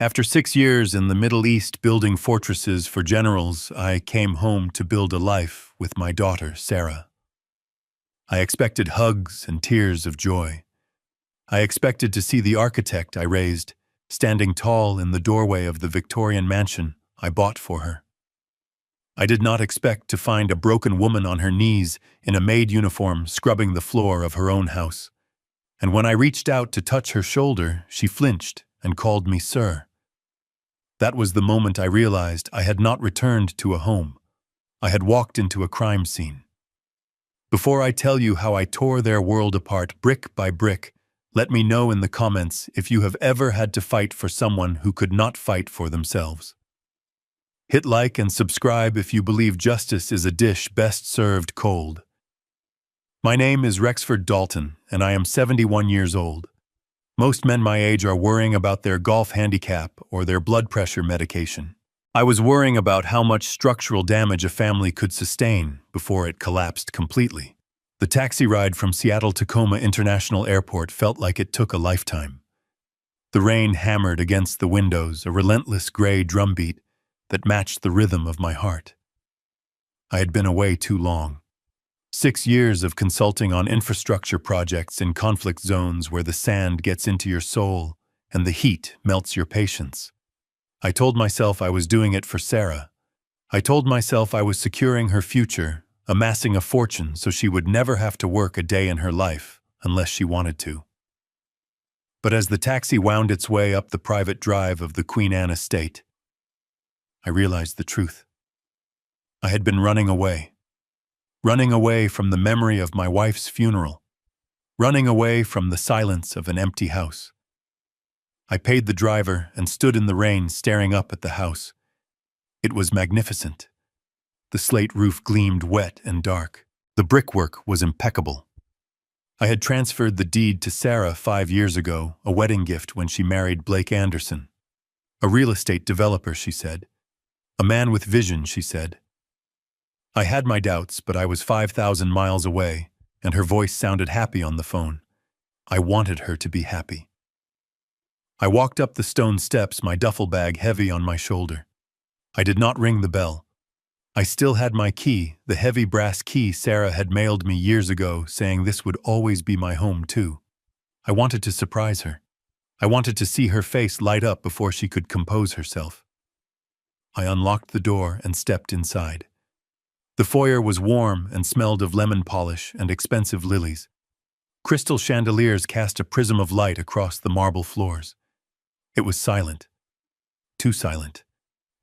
After 6 years in the Middle East building fortresses for generals, I came home to build a life with my daughter, Sarah. I expected hugs and tears of joy. I expected to see the architect I raised standing tall in the doorway of the Victorian mansion I bought for her. I did not expect to find a broken woman on her knees in a maid uniform scrubbing the floor of her own house. And when I reached out to touch her shoulder, she flinched and called me sir. That was the moment I realized I had not returned to a home. I had walked into a crime scene. Before I tell you how I tore their world apart brick by brick, let me know in the comments if you have ever had to fight for someone who could not fight for themselves. Hit like and subscribe if you believe justice is a dish best served cold. My name is Rexford Dalton, and I am 71 years old. Most men my age are worrying about their golf handicap or their blood pressure medication. I was worrying about how much structural damage a family could sustain before it collapsed completely. The taxi ride from Seattle-Tacoma International Airport felt like it took a lifetime. The rain hammered against the windows, a relentless gray drumbeat that matched the rhythm of my heart. I had been away too long. 6 years of consulting on infrastructure projects in conflict zones where the sand gets into your soul and the heat melts your patience. I told myself I was doing it for Sarah. I told myself I was securing her future, amassing a fortune so she would never have to work a day in her life unless she wanted to. But as the taxi wound its way up the private drive of the Queen Anne estate, I realized the truth. I had been running away from the memory of my wife's funeral, running away from the silence of an empty house. I paid the driver and stood in the rain staring up at the house. It was magnificent. The slate roof gleamed wet and dark. The brickwork was impeccable. I had transferred the deed to Sarah 5 years ago, a wedding gift when she married Blake Anderson. A real estate developer, she said. A man with vision, she said. I had my doubts, but I was 5,000 miles away, and her voice sounded happy on the phone. I wanted her to be happy. I walked up the stone steps, my duffel bag heavy on my shoulder. I did not ring the bell. I still had my key, the heavy brass key Sarah had mailed me years ago, saying this would always be my home too. I wanted to surprise her. I wanted to see her face light up before she could compose herself. I unlocked the door and stepped inside. The foyer was warm and smelled of lemon polish and expensive lilies. Crystal chandeliers cast a prism of light across the marble floors. It was silent. Too silent.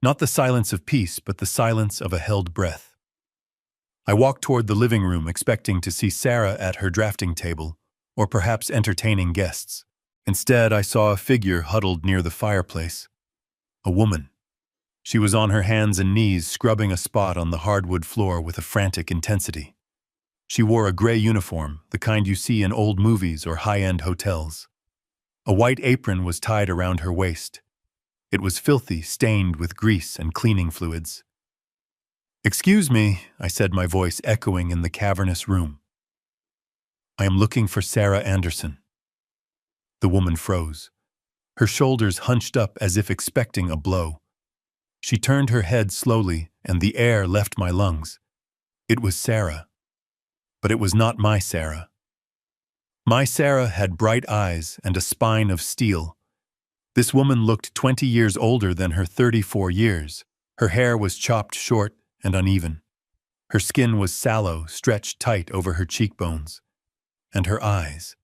Not the silence of peace, but the silence of a held breath. I walked toward the living room, expecting to see Sarah at her drafting table, or perhaps entertaining guests. Instead, I saw a figure huddled near the fireplace. A woman. She was on her hands and knees, scrubbing a spot on the hardwood floor with a frantic intensity. She wore a gray uniform, the kind you see in old movies or high-end hotels. A white apron was tied around her waist. It was filthy, stained with grease and cleaning fluids. "Excuse me," I said, my voice echoing in the cavernous room. "I am looking for Sarah Anderson." The woman froze. Her shoulders hunched up as if expecting a blow. She turned her head slowly, and the air left my lungs. It was Sarah. But it was not my Sarah. My Sarah had bright eyes and a spine of steel. This woman looked 20 years older than her 34 years. Her hair was chopped short and uneven. Her skin was sallow, stretched tight over her cheekbones. And her eyes.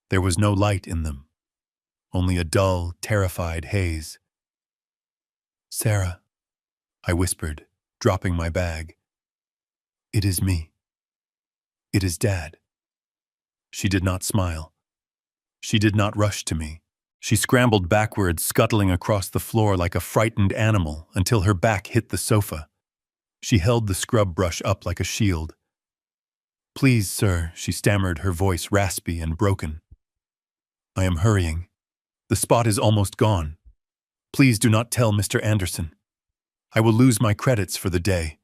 There was no light in them, only a dull, terrified haze. "Sarah," I whispered, dropping my bag. "It is me. It is Dad." She did not smile. She did not rush to me. She scrambled backwards, scuttling across the floor like a frightened animal until her back hit the sofa. She held the scrub brush up like a shield. "Please, sir," she stammered, her voice raspy and broken. "I am hurrying. The spot is almost gone. Please do not tell Mr. Anderson. I will lose my credits for the day.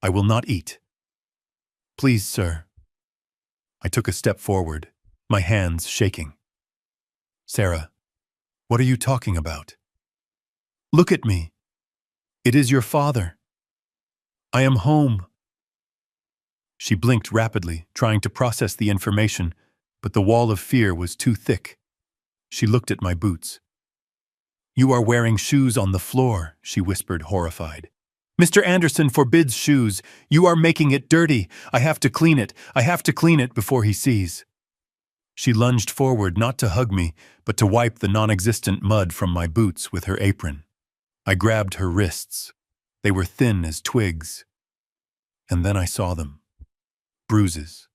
I will not eat. Please, sir." I took a step forward, my hands shaking. "Sarah, what are you talking about?" Look at me. It is your father. I am home. She blinked rapidly, trying to process the information, but the wall of fear was too thick. She looked at my boots. You are wearing shoes on the floor, she whispered, horrified. Mr. Anderson forbids shoes. You are making it dirty. I have to clean it. I have to clean it before he sees. She lunged forward not to hug me, but to wipe the non-existent mud from my boots with her apron. I grabbed her wrists. They were thin as twigs. And then I saw them. Bruises.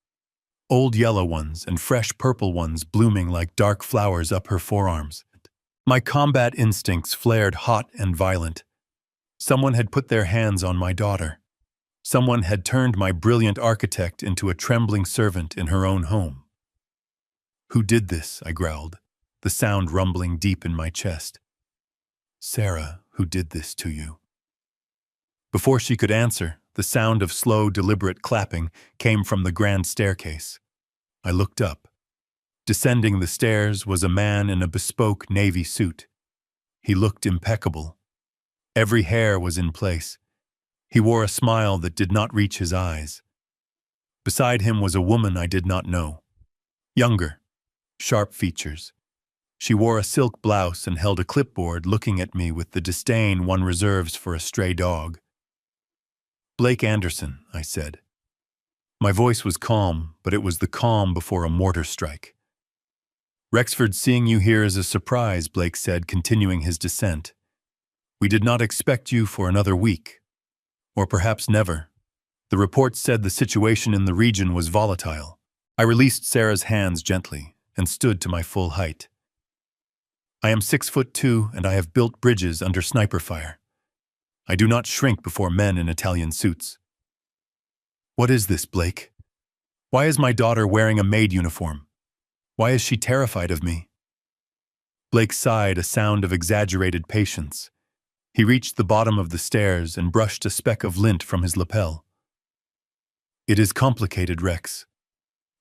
Old yellow ones and fresh purple ones blooming like dark flowers up her forearms. My combat instincts flared hot and violent. Someone had put their hands on my daughter. Someone had turned my brilliant architect into a trembling servant in her own home. Who did this? I growled, the sound rumbling deep in my chest. Sarah, who did this to you? Before she could answer, the sound of slow, deliberate clapping came from the grand staircase. I looked up. Descending the stairs was a man in a bespoke navy suit. He looked impeccable. Every hair was in place. He wore a smile that did not reach his eyes. Beside him was a woman I did not know. Younger, sharp features. She wore a silk blouse and held a clipboard, looking at me with the disdain one reserves for a stray dog. Blake Anderson, I said. My voice was calm, but it was the calm before a mortar strike. Rexford seeing you here is a surprise, Blake said, continuing his descent. We did not expect you for another week. Or perhaps never. The reports said the situation in the region was volatile. I released Sarah's hands gently and stood to my full height. I am 6'2" and I have built bridges under sniper fire. I do not shrink before men in Italian suits. What is this, Blake? Why is my daughter wearing a maid uniform? Why is she terrified of me? Blake sighed, a sound of exaggerated patience. He reached the bottom of the stairs and brushed a speck of lint from his lapel. It is complicated, Rex.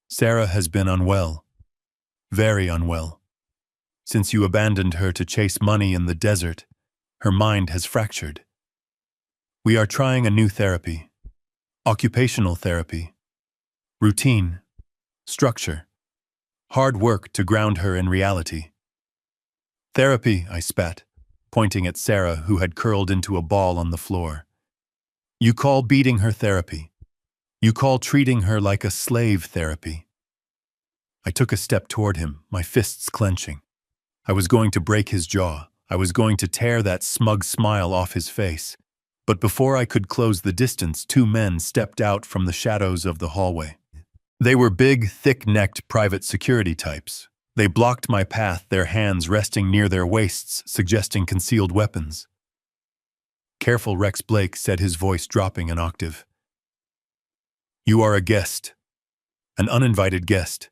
Sarah has been unwell. Very unwell. Since you abandoned her to chase money in the desert, her mind has fractured. We are trying a new therapy. Occupational therapy. Routine. Structure. Hard work to ground her in reality. Therapy, I spat, pointing at Sarah, who had curled into a ball on the floor. You call beating her therapy. You call treating her like a slave therapy. I took a step toward him, my fists clenching. I was going to break his jaw. I was going to tear that smug smile off his face. But before I could close the distance, two men stepped out from the shadows of the hallway. They were big, thick-necked private security types. They blocked my path, their hands resting near their waists, suggesting concealed weapons. Careful, Rex, Blake said, his voice dropping an octave. You are a guest. An uninvited guest.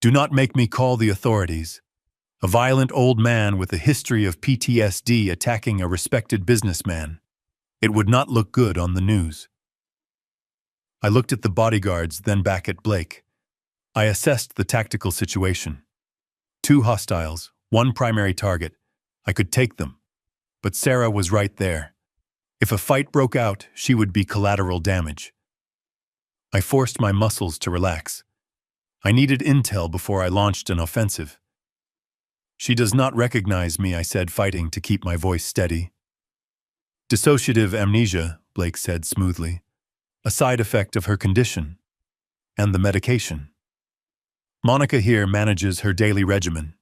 Do not make me call the authorities. A violent old man with a history of PTSD attacking a respected businessman. It would not look good on the news. I looked at the bodyguards, then back at Blake. I assessed the tactical situation. 2 hostiles, 1 primary target. I could take them. But Sarah was right there. If a fight broke out, she would be collateral damage. I forced my muscles to relax. I needed intel before I launched an offensive. She does not recognize me, I said, fighting to keep my voice steady. Dissociative amnesia, Blake said smoothly. A side effect of her condition. And the medication. Monica here manages her daily regimen.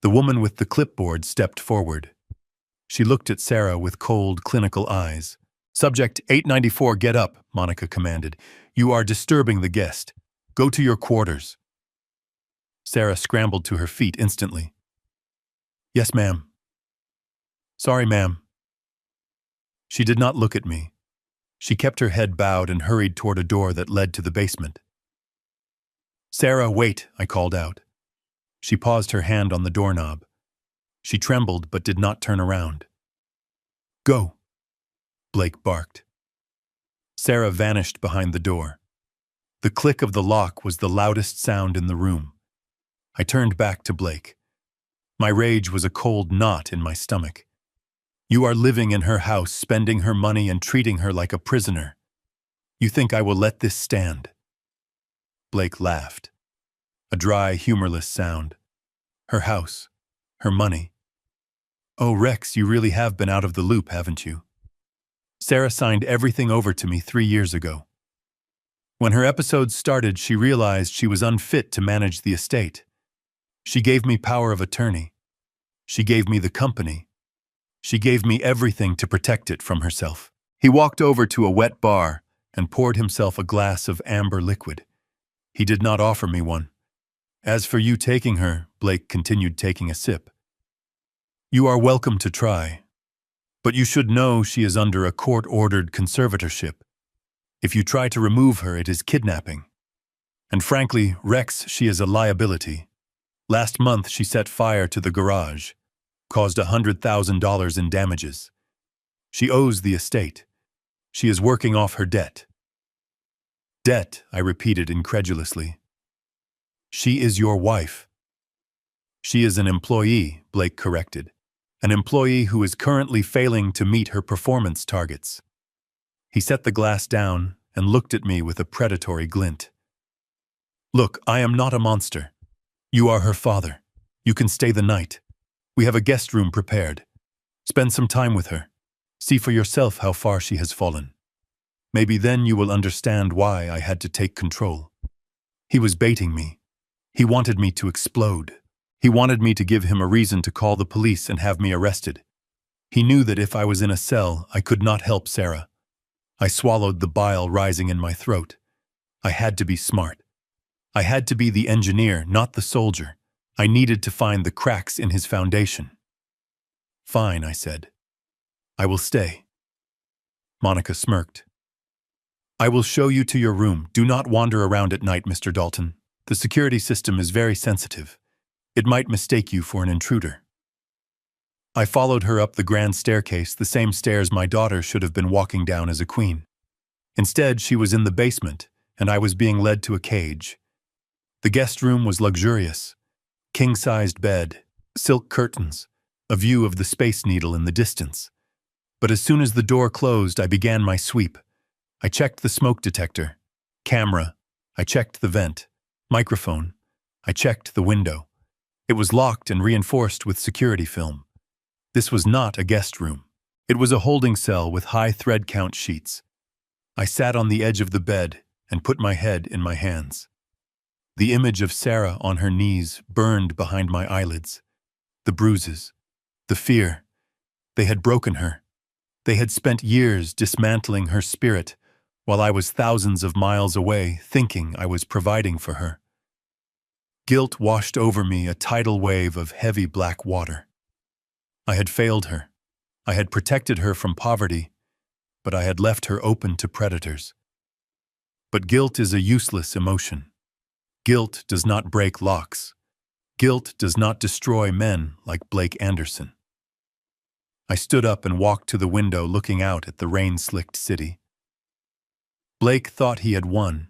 The woman with the clipboard stepped forward. She looked at Sarah with cold, clinical eyes. Subject 894, get up, Monica commanded. You are disturbing the guest. Go to your quarters. Sarah scrambled to her feet instantly. Yes, ma'am. Sorry, ma'am. She did not look at me. She kept her head bowed and hurried toward a door that led to the basement. Sarah, wait, I called out. She paused, her hand on the doorknob. She trembled but did not turn around. Go, Blake barked. Sarah vanished behind the door. The click of the lock was the loudest sound in the room. I turned back to Blake. My rage was a cold knot in my stomach. You are living in her house, spending her money and treating her like a prisoner. You think I will let this stand? Blake laughed. A dry, humorless sound. Her house. Her money. Oh, Rex, you really have been out of the loop, haven't you? Sarah signed everything over to me 3 years ago. When her episode started, she realized she was unfit to manage the estate. She gave me power of attorney. She gave me the company. She gave me everything to protect it from herself. He walked over to a wet bar and poured himself a glass of amber liquid. He did not offer me one. As for you taking her, Blake continued, taking a sip. You are welcome to try. But you should know she is under a court-ordered conservatorship. If you try to remove her, it is kidnapping. And frankly, Rex, she is a liability. Last month, she set fire to the garage, caused $100,000 in damages. She owes the estate. She is working off her debt. Debt, I repeated incredulously. She is your wife. She is an employee, Blake corrected. An employee who is currently failing to meet her performance targets. He set the glass down and looked at me with a predatory glint. Look, I am not a monster. You are her father. You can stay the night. We have a guest room prepared. Spend some time with her. See for yourself how far she has fallen. Maybe then you will understand why I had to take control. He was baiting me. He wanted me to explode. He wanted me to give him a reason to call the police and have me arrested. He knew that if I was in a cell, I could not help Sarah. I swallowed the bile rising in my throat. I had to be smart. I had to be the engineer, not the soldier. I needed to find the cracks in his foundation. Fine, I said. I will stay. Monica smirked. I will show you to your room. Do not wander around at night, Mr. Dalton. The security system is very sensitive. It might mistake you for an intruder. I followed her up the grand staircase, the same stairs my daughter should have been walking down as a queen. Instead, she was in the basement, and I was being led to a cage. The guest room was luxurious. King-sized bed, silk curtains, a view of the Space Needle in the distance. But as soon as the door closed, I began my sweep. I checked the smoke detector, camera, I checked the vent, microphone, I checked the window. It was locked and reinforced with security film. This was not a guest room. It was a holding cell with high thread count sheets. I sat on the edge of the bed and put my head in my hands. The image of Sarah on her knees burned behind my eyelids. The bruises, the fear. They had broken her. They had spent years dismantling her spirit, while I was thousands of miles away thinking I was providing for her. Guilt washed over me, a tidal wave of heavy black water. I had failed her. I had protected her from poverty, but I had left her open to predators. But guilt is a useless emotion. Guilt does not break locks. Guilt does not destroy men like Blake Anderson. I stood up and walked to the window, looking out at the rain-slicked city. Blake thought he had won.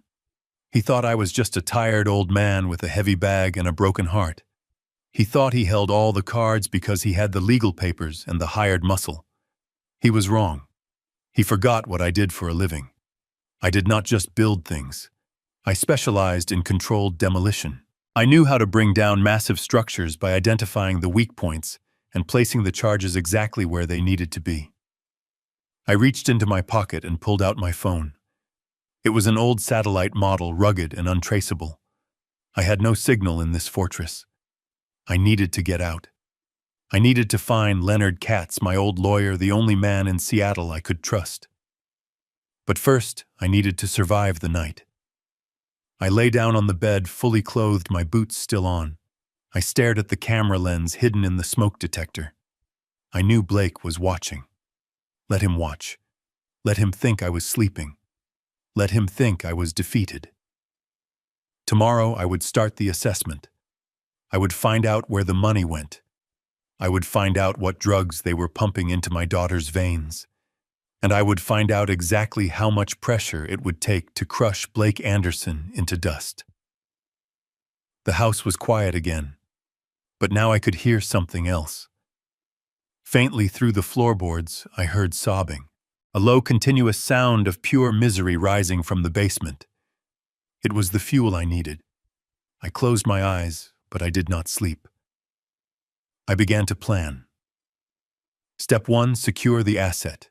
He thought I was just a tired old man with a heavy bag and a broken heart. He thought he held all the cards because he had the legal papers and the hired muscle. He was wrong. He forgot what I did for a living. I did not just build things. I specialized in controlled demolition. I knew how to bring down massive structures by identifying the weak points and placing the charges exactly where they needed to be. I reached into my pocket and pulled out my phone. It was an old satellite model, rugged and untraceable. I had no signal in this fortress. I needed to get out. I needed to find Leonard Katz, my old lawyer, the only man in Seattle I could trust. But first, I needed to survive the night. I lay down on the bed, fully clothed, my boots still on. I stared at the camera lens hidden in the smoke detector. I knew Blake was watching. Let him watch. Let him think I was sleeping. Let him think I was defeated. Tomorrow I would start the assessment. I would find out where the money went. I would find out what drugs they were pumping into my daughter's veins. And I would find out exactly how much pressure it would take to crush Blake Anderson into dust. The house was quiet again, But now I could hear something else. Faintly through the floorboards, I heard sobbing, a low continuous sound of pure misery rising from the basement. It was the fuel I needed. I closed my eyes, but I did not sleep. I began to plan. Step 1, secure the asset.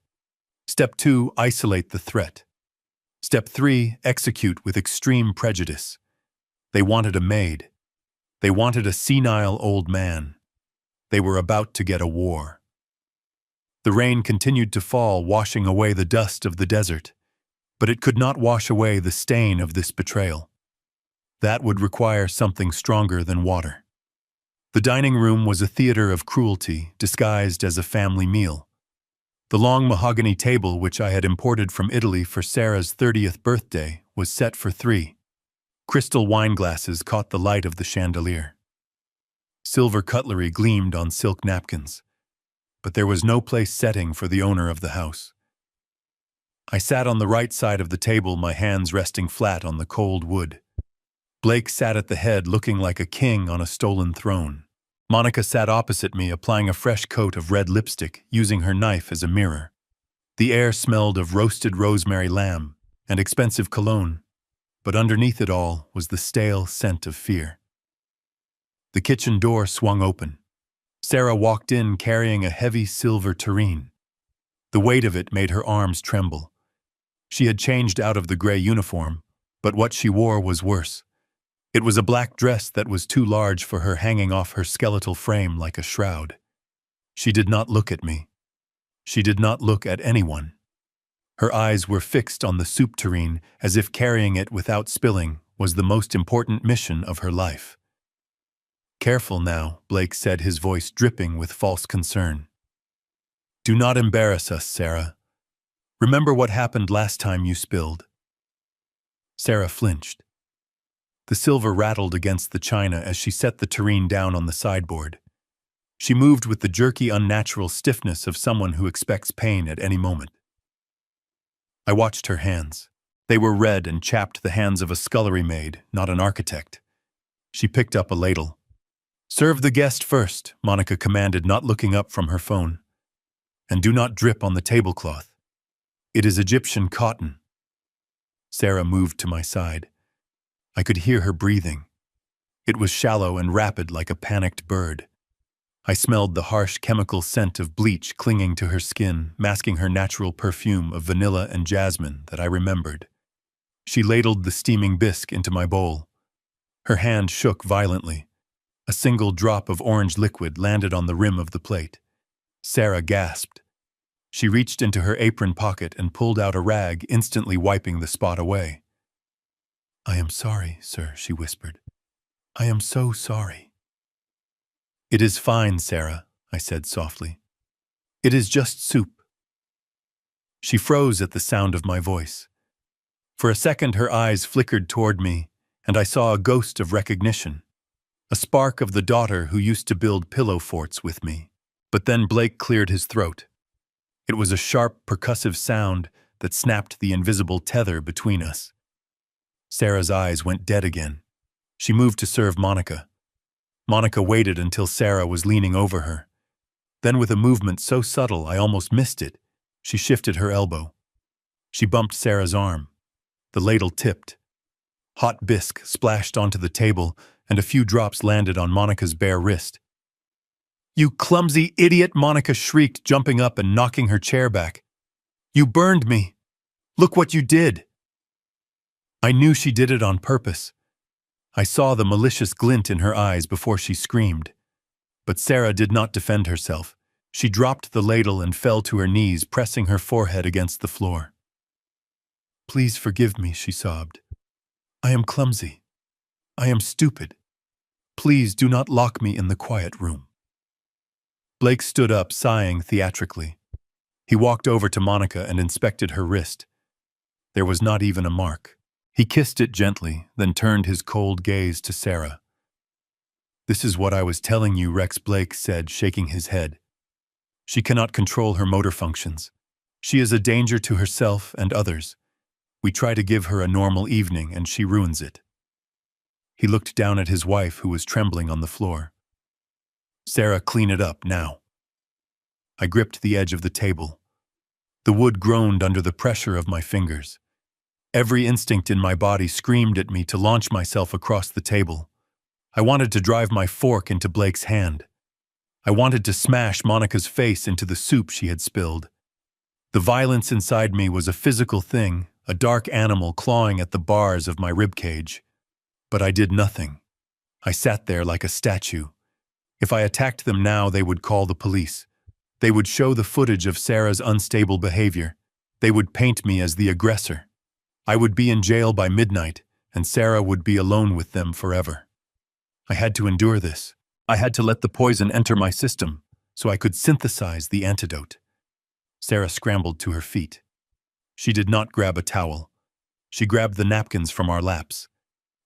Step 2, isolate the threat. Step 3, execute with extreme prejudice. They wanted a maid. They wanted a senile old man. They were about to get a war. The rain continued to fall, washing away the dust of the desert, but it could not wash away the stain of this betrayal. That would require something stronger than water. The dining room was a theater of cruelty, disguised as a family meal. The long mahogany table, which I had imported from Italy for Sarah's 30th birthday, was set for 3. Crystal wine glasses caught the light of the chandelier. Silver cutlery gleamed on silk napkins, but there was no place setting for the owner of the house. I sat on the right side of the table, my hands resting flat on the cold wood. Blake sat at the head, looking like a king on a stolen throne. Monica sat opposite me, applying a fresh coat of red lipstick, using her knife as a mirror. The air smelled of roasted rosemary lamb and expensive cologne, but underneath it all was the stale scent of fear. The kitchen door swung open. Sarah walked in carrying a heavy silver tureen. The weight of it made her arms tremble. She had changed out of the gray uniform, but what she wore was worse. It was a black dress that was too large for her, hanging off her skeletal frame like a shroud. She did not look at me. She did not look at anyone. Her eyes were fixed on the soup tureen, as if carrying it without spilling was the most important mission of her life. "Careful now," Blake said, his voice dripping with false concern. "Do not embarrass us, Sarah. Remember what happened last time you spilled." Sarah flinched. The silver rattled against the china as she set the tureen down on the sideboard. She moved with the jerky, unnatural stiffness of someone who expects pain at any moment. I watched her hands. They were red and chapped, the hands of a scullery maid, not an architect. She picked up a ladle. "Serve the guest first," Monica commanded, not looking up from her phone. "And do not drip on the tablecloth. It is Egyptian cotton." Sarah moved to my side. I could hear her breathing. It was shallow and rapid, like a panicked bird. I smelled the harsh chemical scent of bleach clinging to her skin, masking her natural perfume of vanilla and jasmine that I remembered. She ladled the steaming bisque into my bowl. Her hand shook violently. A single drop of orange liquid landed on the rim of the plate. Sarah gasped. She reached into her apron pocket and pulled out a rag, instantly wiping the spot away. "I am sorry, sir," she whispered. "I am so sorry." "It is fine, Sarah," I said softly. "It is just soup." She froze at the sound of my voice. For a second her eyes flickered toward me, and I saw a ghost of recognition. A spark of the daughter who used to build pillow forts with me. But then Blake cleared his throat. It was a sharp, percussive sound that snapped the invisible tether between us. Sarah's eyes went dead again. She moved to serve Monica. Monica waited until Sarah was leaning over her. Then, with a movement so subtle I almost missed it, she shifted her elbow. She bumped Sarah's arm. The ladle tipped. Hot bisque splashed onto the table, and a few drops landed on Monica's bare wrist. "You clumsy idiot!" Monica shrieked, jumping up and knocking her chair back. "You burned me! Look what you did!" I knew she did it on purpose. I saw the malicious glint in her eyes before she screamed. But Sarah did not defend herself. She dropped the ladle and fell to her knees, pressing her forehead against the floor. "Please forgive me," she sobbed. "I am clumsy. I am stupid. Please do not lock me in the quiet room." Blake stood up, sighing theatrically. He walked over to Monica and inspected her wrist. There was not even a mark. He kissed it gently, then turned his cold gaze to Sarah. "This is what I was telling you," Rex Blake said, shaking his head. "She cannot control her motor functions. She is a danger to herself and others. We try to give her a normal evening, and she ruins it." He looked down at his wife, who was trembling on the floor. Sarah, clean it up, now. I gripped the edge of the table. The wood groaned under the pressure of my fingers. Every instinct in my body screamed at me to launch myself across the table. I wanted to drive my fork into Blake's hand. I wanted to smash Monica's face into the soup she had spilled. The violence inside me was a physical thing, a dark animal clawing at the bars of my ribcage. But I did nothing. I sat there like a statue. If I attacked them now, they would call the police. They would show the footage of Sarah's unstable behavior. They would paint me as the aggressor. I would be in jail by midnight, and Sarah would be alone with them forever. I had to endure this. I had to let the poison enter my system, so I could synthesize the antidote. Sarah scrambled to her feet. She did not grab a towel. She grabbed the napkins from our laps.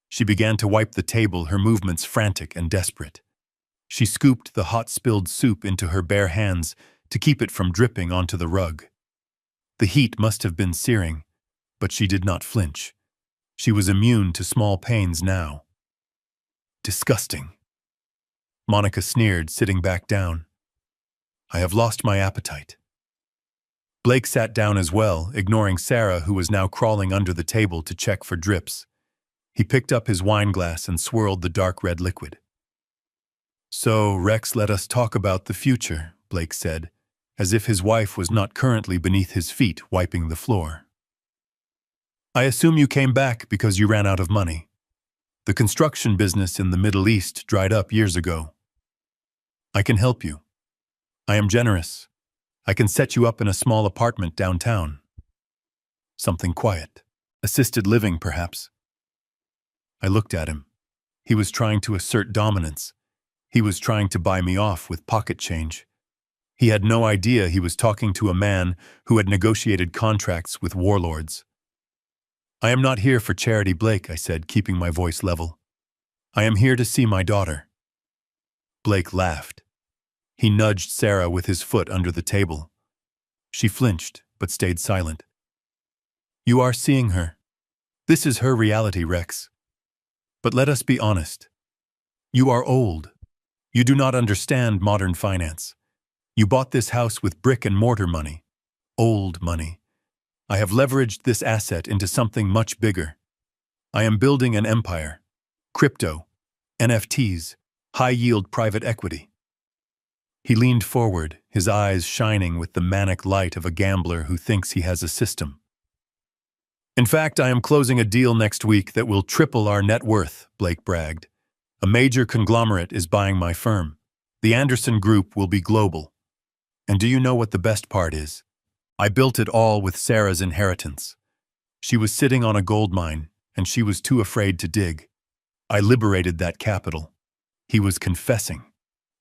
She began to wipe the table, her movements frantic and desperate. She scooped the hot spilled soup into her bare hands to keep it from dripping onto the rug. The heat must have been searing, but she did not flinch. She was immune to small pains now. Disgusting. Monica sneered, sitting back down. I have lost my appetite. Blake sat down as well, ignoring Sarah, who was now crawling under the table to check for drips. He picked up his wine glass and swirled the dark red liquid. So, Rex, let us talk about the future, Blake said, as if his wife was not currently beneath his feet wiping the floor. I assume you came back because you ran out of money. The construction business in the Middle East dried up years ago. I can help you. I am generous. I can set you up in a small apartment downtown. Something quiet. Assisted living, perhaps. I looked at him. He was trying to assert dominance. He was trying to buy me off with pocket change. He had no idea he was talking to a man who had negotiated contracts with warlords. I am not here for charity, Blake, I said, keeping my voice level. I am here to see my daughter. Blake laughed. He nudged Sarah with his foot under the table. She flinched, but stayed silent. You are seeing her. This is her reality, Rex. But let us be honest. You are old. You do not understand modern finance. You bought this house with brick and mortar money. Old money. I have leveraged this asset into something much bigger. I am building an empire. Crypto, NFTs, high-yield private equity. He leaned forward, his eyes shining with the manic light of a gambler who thinks he has a system. In fact, I am closing a deal next week that will triple our net worth, Blake bragged. A major conglomerate is buying my firm. The Anderson Group will be global. And do you know what the best part is? I built it all with Sarah's inheritance. She was sitting on a gold mine, and she was too afraid to dig. I liberated that capital. He was confessing.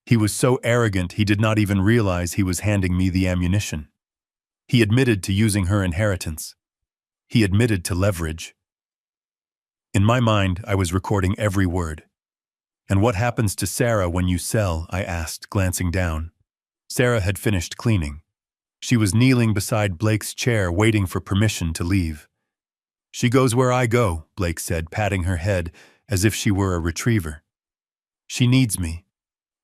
He was so arrogant he did not even realize he was handing me the ammunition. He admitted to using her inheritance. He admitted to leverage. In my mind, I was recording every word. And what happens to Sarah when you sell? I asked, glancing down. Sarah had finished cleaning. She was kneeling beside Blake's chair, waiting for permission to leave. She goes where I go, Blake said, patting her head as if she were a retriever. She needs me.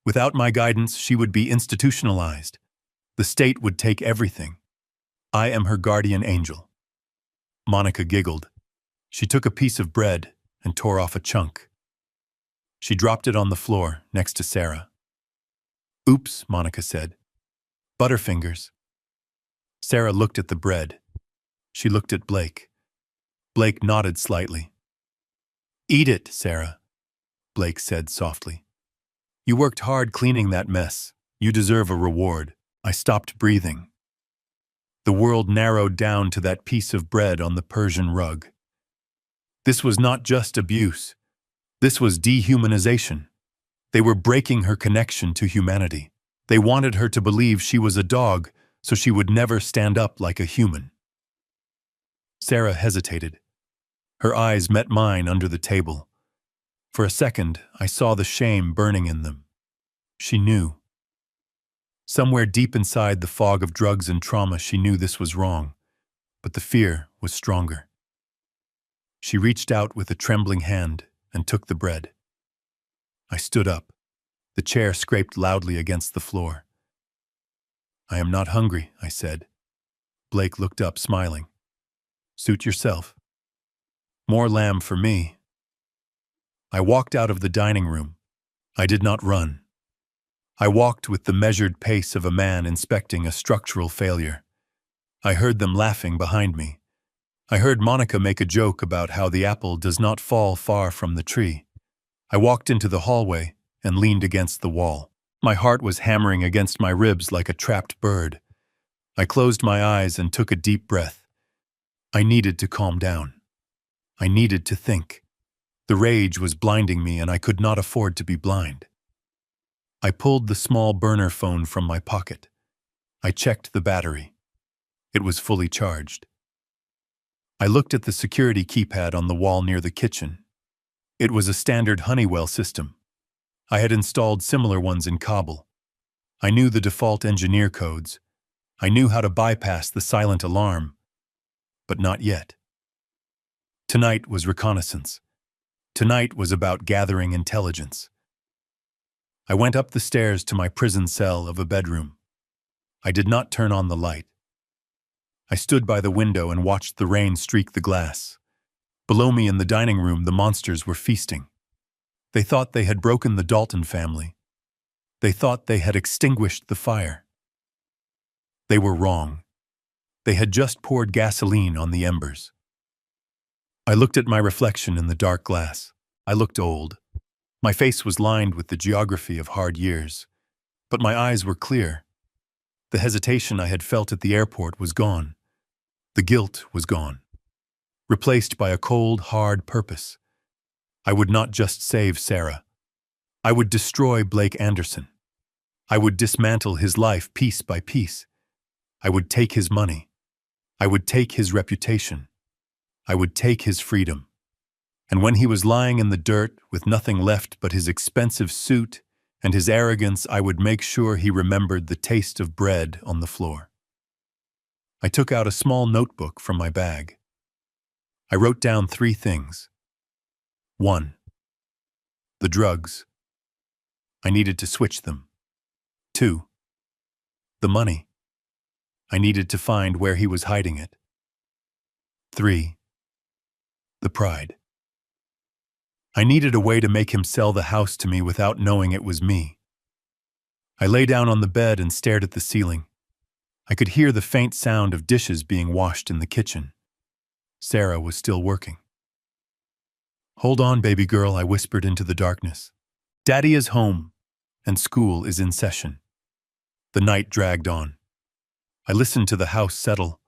Without my guidance, she would be institutionalized. The state would take everything. I am her guardian angel. Monica giggled. She took a piece of bread and tore off a chunk. She dropped it on the floor next to Sarah. Oops, Monica said. Butterfingers. Sarah looked at the bread. She looked at Blake. Blake nodded slightly. Eat it, Sarah, Blake said softly. You worked hard cleaning that mess. You deserve a reward. I stopped breathing. The world narrowed down to that piece of bread on the Persian rug. This was not just abuse. This was dehumanization. They were breaking her connection to humanity. They wanted her to believe she was a dog, so she would never stand up like a human. Sarah hesitated. Her eyes met mine under the table. For a second, I saw the shame burning in them. She knew. Somewhere deep inside the fog of drugs and trauma, she knew this was wrong, but the fear was stronger. She reached out with a trembling hand and took the bread. I stood up. The chair scraped loudly against the floor. "I am not hungry," I said. Blake looked up, smiling. "Suit yourself." "More lamb for me." I walked out of the dining room. I did not run. I walked with the measured pace of a man inspecting a structural failure. I heard them laughing behind me. I heard Monica make a joke about how the apple does not fall far from the tree. I walked into the hallway and leaned against the wall. My heart was hammering against my ribs like a trapped bird. I closed my eyes and took a deep breath. I needed to calm down. I needed to think. The rage was blinding me, and I could not afford to be blind. I pulled the small burner phone from my pocket. I checked the battery. It was fully charged. I looked at the security keypad on the wall near the kitchen. It was a standard Honeywell system. I had installed similar ones in Kabul. I knew the default engineer codes. I knew how to bypass the silent alarm. But not yet. Tonight was reconnaissance. Tonight was about gathering intelligence. I went up the stairs to my prison cell of a bedroom. I did not turn on the light. I stood by the window and watched the rain streak the glass. Below me in the dining room, the monsters were feasting. They thought they had broken the Dalton family. They thought they had extinguished the fire. They were wrong. They had just poured gasoline on the embers. I looked at my reflection in the dark glass. I looked old. My face was lined with the geography of hard years, but my eyes were clear. The hesitation I had felt at the airport was gone. The guilt was gone, replaced by a cold, hard purpose. I would not just save Sarah. I would destroy Blake Anderson. I would dismantle his life piece by piece. I would take his money. I would take his reputation. I would take his freedom. And when he was lying in the dirt with nothing left but his expensive suit and his arrogance, I would make sure he remembered the taste of bread on the floor. I took out a small notebook from my bag. I wrote down 3 things. 1. The drugs. I needed to switch them. 2. The money. I needed to find where he was hiding it. 3. The pride. I needed a way to make him sell the house to me without knowing it was me. I lay down on the bed and stared at the ceiling. I could hear the faint sound of dishes being washed in the kitchen. Sarah was still working. "Hold on, baby girl," I whispered into the darkness. "Daddy is home, and school is in session." The night dragged on. I listened to the house settle.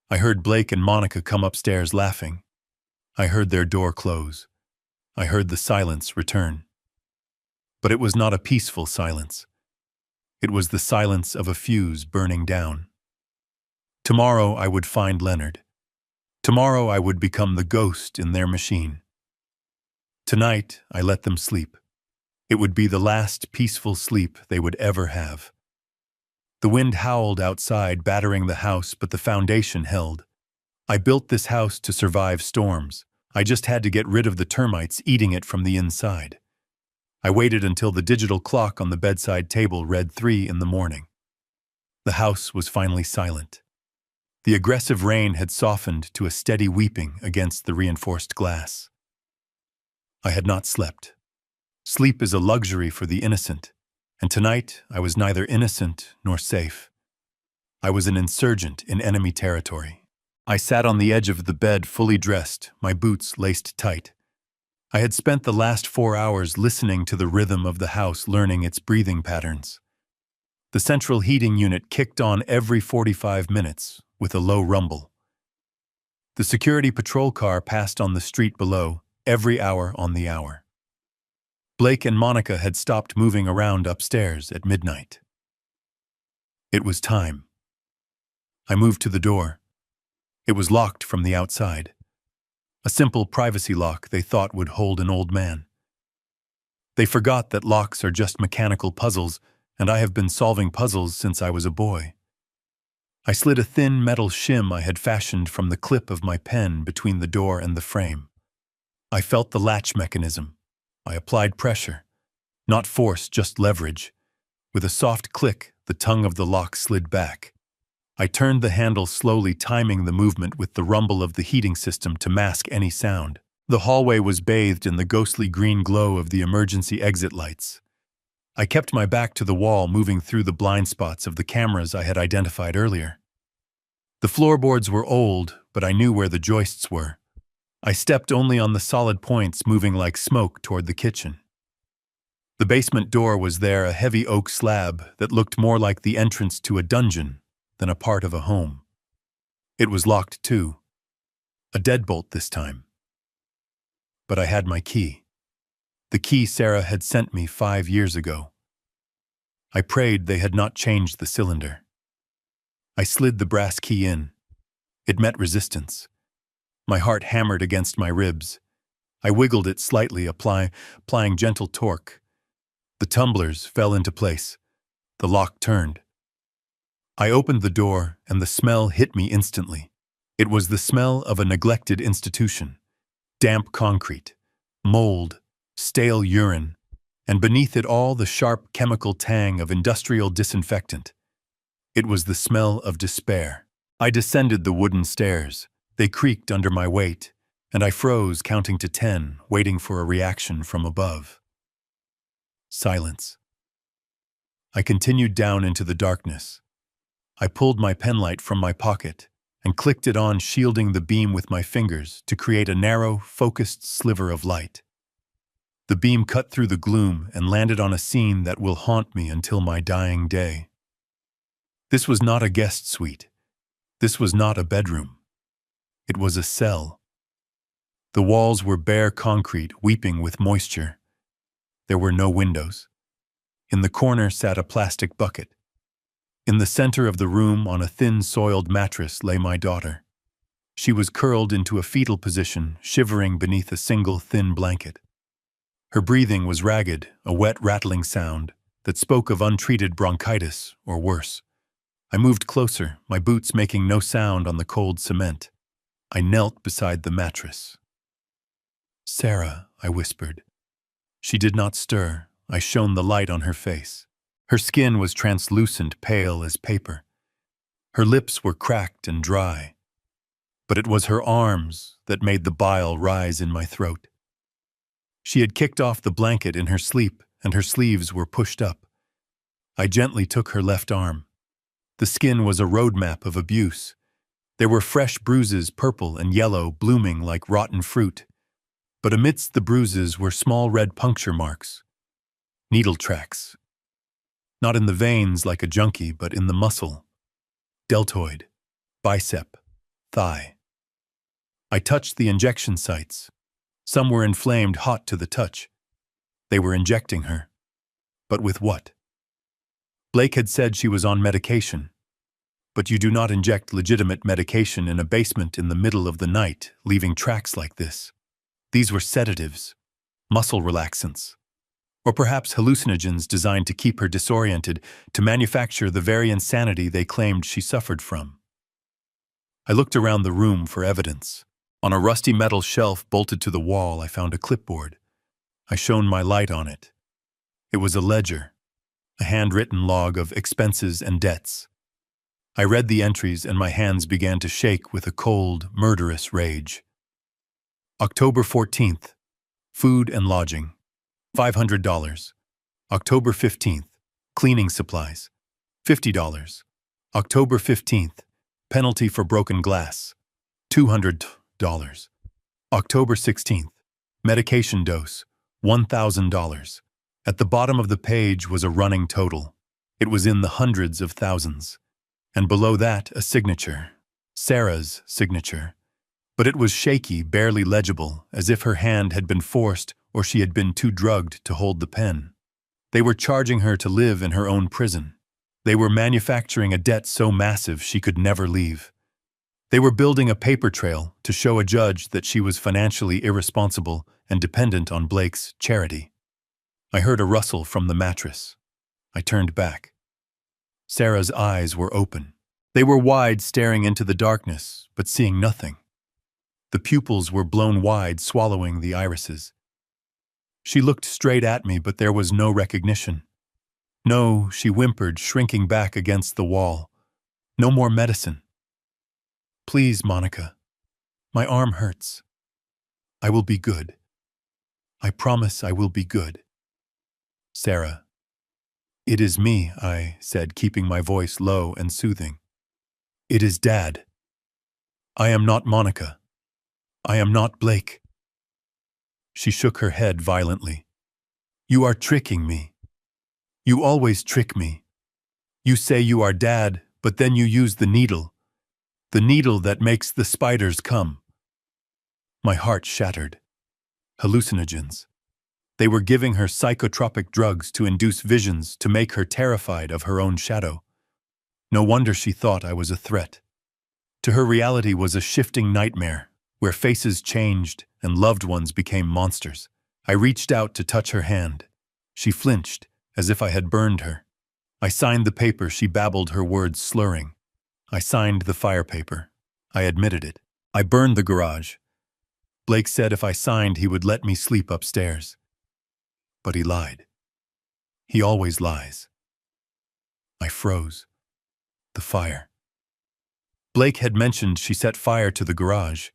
I heard Blake and Monica come upstairs laughing. I heard their door close. I heard the silence return. But it was not a peaceful silence. It was the silence of a fuse burning down. Tomorrow I would find Leonard. Tomorrow I would become the ghost in their machine. Tonight I let them sleep. It would be the last peaceful sleep they would ever have. The wind howled outside, battering the house, but the foundation held. I built this house to survive storms. I just had to get rid of the termites eating it from the inside. I waited until the digital clock on the bedside table read 3 in the morning. The house was finally silent. The aggressive rain had softened to a steady weeping against the reinforced glass. I had not slept. Sleep is a luxury for the innocent, and tonight I was neither innocent nor safe. I was an insurgent in enemy territory. I sat on the edge of the bed, fully dressed, my boots laced tight. I had spent the last 4 hours listening to the rhythm of the house, learning its breathing patterns. The central heating unit kicked on every 45 minutes with a low rumble. The security patrol car passed on the street below, every hour on the hour. Blake and Monica had stopped moving around upstairs at midnight. It was time. I moved to the door. It was locked from the outside. A simple privacy lock they thought would hold an old man. They forgot that locks are just mechanical puzzles, and I have been solving puzzles since I was a boy. I slid a thin metal shim I had fashioned from the clip of my pen between the door and the frame. I felt the latch mechanism. I applied pressure. Not force, just leverage. With a soft click, the tongue of the lock slid back. I turned the handle slowly, timing the movement with the rumble of the heating system to mask any sound. The hallway was bathed in the ghostly green glow of the emergency exit lights. I kept my back to the wall, moving through the blind spots of the cameras I had identified earlier. The floorboards were old, but I knew where the joists were. I stepped only on the solid points, moving like smoke toward the kitchen. The basement door was there, a heavy oak slab that looked more like the entrance to a dungeon than a part of a home. It was locked too. A deadbolt this time. But I had my key. The key Sarah had sent me 5 years ago. I prayed they had not changed the cylinder. I slid the brass key in. It met resistance. My heart hammered against my ribs. I wiggled it slightly, applying gentle torque. The tumblers fell into place. The lock turned. I opened the door, and the smell hit me instantly. It was the smell of a neglected institution. Damp concrete, mold, stale urine, and beneath it all the sharp chemical tang of industrial disinfectant. It was the smell of despair. I descended the wooden stairs. They creaked under my weight, and I froze, counting to 10, waiting for a reaction from above. Silence. I continued down into the darkness. I pulled my penlight from my pocket and clicked it on, shielding the beam with my fingers to create a narrow, focused sliver of light. The beam cut through the gloom and landed on a scene that will haunt me until my dying day. This was not a guest suite. This was not a bedroom. It was a cell. The walls were bare concrete, weeping with moisture. There were no windows. In the corner sat a plastic bucket. In the center of the room, on a thin, soiled mattress, lay my daughter. She was curled into a fetal position, shivering beneath a single thin blanket. Her breathing was ragged, a wet, rattling sound that spoke of untreated bronchitis or worse. I moved closer, my boots making no sound on the cold cement. I knelt beside the mattress. "Sarah," I whispered. She did not stir. I shone the light on her face. Her skin was translucent, pale as paper. Her lips were cracked and dry. But it was her arms that made the bile rise in my throat. She had kicked off the blanket in her sleep, and her sleeves were pushed up. I gently took her left arm. The skin was a roadmap of abuse. There were fresh bruises, purple and yellow, blooming like rotten fruit. But amidst the bruises were small red puncture marks. Needle tracks. Not in the veins like a junkie, but in the muscle. Deltoid, bicep, thigh. I touched the injection sites. Some were inflamed, hot to the touch. They were injecting her. But with what? Blake had said she was on medication. But you do not inject legitimate medication in a basement in the middle of the night, leaving tracks like this. These were sedatives, muscle relaxants, or perhaps hallucinogens designed to keep her disoriented, to manufacture the very insanity they claimed she suffered from. I looked around the room for evidence. On a rusty metal shelf bolted to the wall, I found a clipboard. I shone my light on it. It was a ledger, a handwritten log of expenses and debts. I read the entries and my hands began to shake with a cold, murderous rage. October 14th, food and lodging, $500. October 15th, cleaning supplies, $50. October 15th, penalty for broken glass, $200. October 16th, medication dose, $1,000. At the bottom of the page was a running total. It was in the hundreds of thousands. And below that, a signature, Sarah's signature. But it was shaky, barely legible, as if her hand had been forced or she had been too drugged to hold the pen. They were charging her to live in her own prison. They were manufacturing a debt so massive she could never leave. They were building a paper trail to show a judge that she was financially irresponsible and dependent on Blake's charity. I heard a rustle from the mattress. I turned back. Sarah's eyes were open. They were wide, staring into the darkness, but seeing nothing. The pupils were blown wide, swallowing the irises. She looked straight at me, but there was no recognition. No, she whimpered, shrinking back against the wall. No more medicine. Please, Monica. My arm hurts. I will be good. I promise I will be good. Sarah. It is me, I said, keeping my voice low and soothing. It is Dad. I am not Monica. I am not Blake. She shook her head violently. You are tricking me. You always trick me. You say you are Dad, but then you use the needle that makes the spiders come. My heart shattered. Hallucinogens. They were giving her psychotropic drugs to induce visions, to make her terrified of her own shadow. No wonder she thought I was a threat. To her, reality was a shifting nightmare, where faces changed and loved ones became monsters. I reached out to touch her hand. She flinched, as if I had burned her. I signed the paper. She babbled, her words slurring. I signed the fire paper. I admitted it. I burned the garage. Blake said if I signed, he would let me sleep upstairs. But he lied. He always lies. I froze. The fire. Blake had mentioned she set fire to the garage,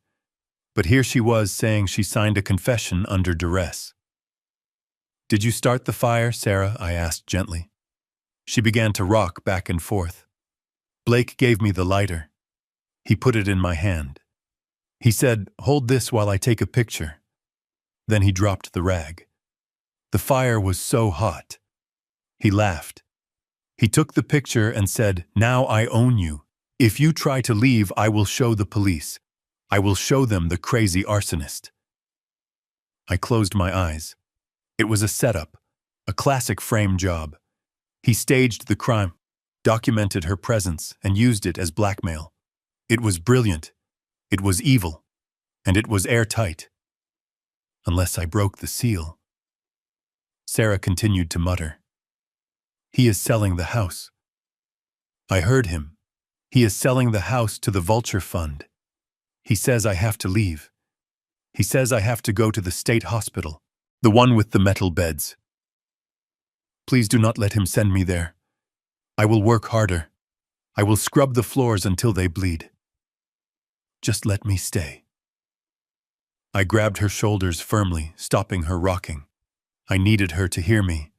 but here she was saying she signed a confession under duress. Did you start the fire, Sarah? I asked gently. She began to rock back and forth. Blake gave me the lighter. He put it in my hand. He said, "Hold this while I take a picture." Then he dropped the rag. The fire was so hot. He laughed. He took the picture and said, "Now I own you. If you try to leave, I will show the police. I will show them the crazy arsonist." I closed my eyes. It was a setup, a classic frame job. He staged the crime, documented her presence, and used it as blackmail. It was brilliant. It was evil. And it was airtight. Unless I broke the seal. Sarah continued to mutter. He is selling the house. I heard him. He is selling the house to the Vulture Fund. He says I have to leave. He says I have to go to the state hospital, the one with the metal beds. Please do not let him send me there. I will work harder. I will scrub the floors until they bleed. Just let me stay. I grabbed her shoulders firmly, stopping her rocking. I needed her to hear me.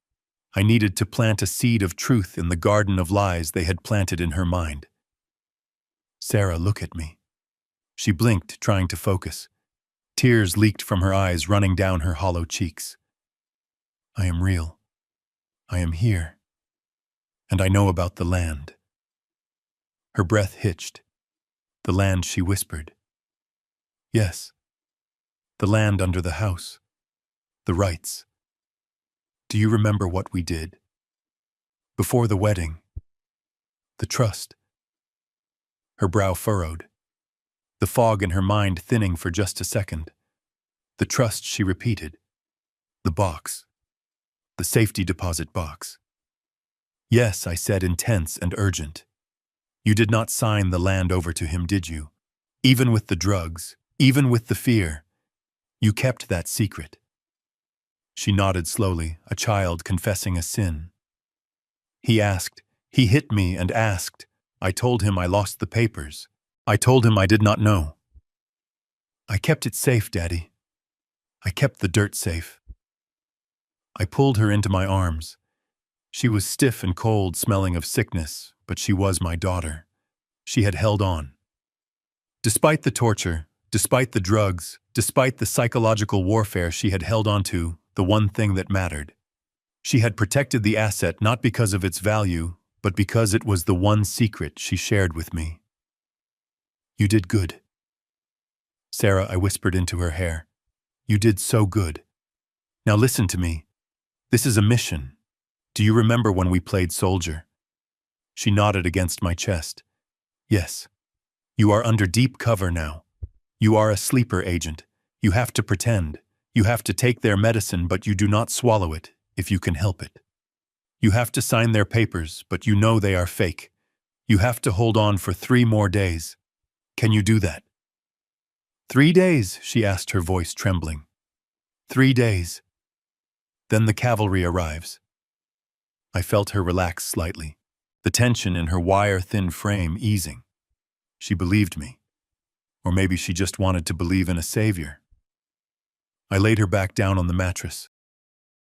I needed to plant a seed of truth in the garden of lies they had planted in her mind. Sarah, look at me. She blinked, trying to focus. Tears leaked from her eyes, running down her hollow cheeks. I am real. I am here. And I know about the land. Her breath hitched. The land, she whispered. Yes. The land under the house. The rights. Do you remember what we did? Before the wedding. The trust. Her brow furrowed. The fog in her mind thinning for just a second. The trust, she repeated. The box. The safety deposit box. Yes, I said, intense and urgent. You did not sign the land over to him, did you? Even with the drugs, even with the fear. You kept that secret. She nodded slowly, a child confessing a sin. He asked. He hit me and asked. I told him I lost the papers. I told him I did not know. I kept it safe, Daddy. I kept the dirt safe. I pulled her into my arms. She was stiff and cold, smelling of sickness, but she was my daughter. She had held on. Despite the torture, despite the drugs, despite the psychological warfare, she had held on to the one thing that mattered. She had protected the asset not because of its value, but because it was the one secret she shared with me. You did good. Sarah, I whispered into her hair. You did so good. Now listen to me. This is a mission. Do you remember when we played soldier? She nodded against my chest. Yes. You are under deep cover now. You are a sleeper agent. You have to pretend. You have to take their medicine, but you do not swallow it, if you can help it. You have to sign their papers, but you know they are fake. You have to hold on for 3 more days. Can you do that? 3 days, she asked, her voice trembling. 3 days. Then the cavalry arrives. I felt her relax slightly, the tension in her wire-thin frame easing. She believed me. Or maybe she just wanted to believe in a savior. I laid her back down on the mattress,